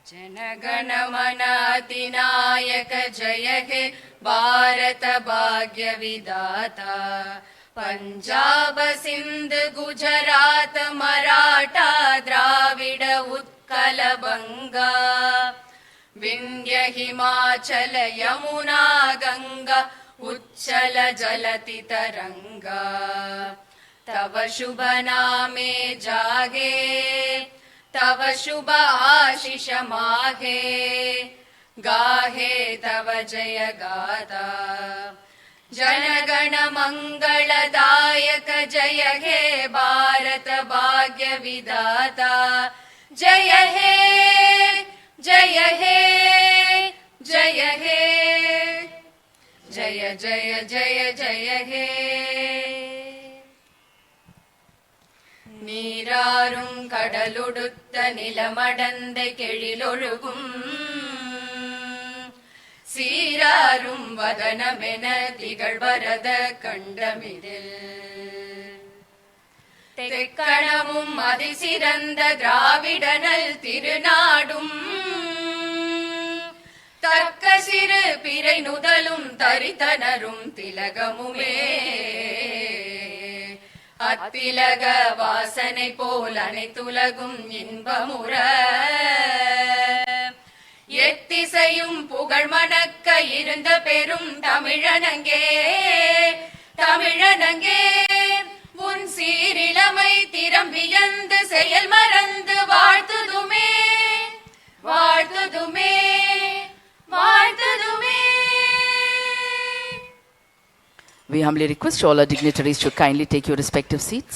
ಜನಗಣ ಮನ ಅಧಿನಾಯಕ ಜಯ ಹೇ ಭಾರತ ಭಾಗ್ಯ ವಿಧಾತ. ಪಂಜಾಬ ಸಿಂಧ್ ಗುಜರಾತ್ ಮರಾಠ ದ್ರಾವಿಡ ಉತ್ಕಲ ಬಂಗಾ. ವಿಂಧ್ಯ ಹಿಮಾಚಲ ಯಮುನಾ ಗಂಗಾ ಉಚ್ಚಲ ಜಲತಿ ತರಂಗಾ. ತವ ಶುಭ ನಾಮೆ ಜಾಗೆ तव शुभ आशिष माहे. गाहे तव जय गाथा. जनगण मंगलदायक जय हे भारत भाग्य विधाता. जय हे जय हे जय हे जय जय जय जय हे. நீராறும் கடலுடுத்த நிலமடந்த கெழிலொழுகும் சீராறும் வதனமென திகழ்வரத கண்டமிதில். தெக்கணமும் அதிசிறந்த திராவிடனல் திருநாடும் தக்க சிறு பிறை நுதலும் தரித்தனரும் திலகமுமே. அத்திலக வாசனை போல் அனைத்துலகும் இன்பமுற எத்திசையும் புகழ் மணக்க இருந்த பெரும் தமிழனங்கே. தமிழனங்கே உன் சீரிழமை திறம் வியந்து செயல் மறந்து வாழ்த்துதுமே வாழ்த்துதுமே வாழ்த்துதுமே. We humbly request all our dignitaries to kindly take your respective seats.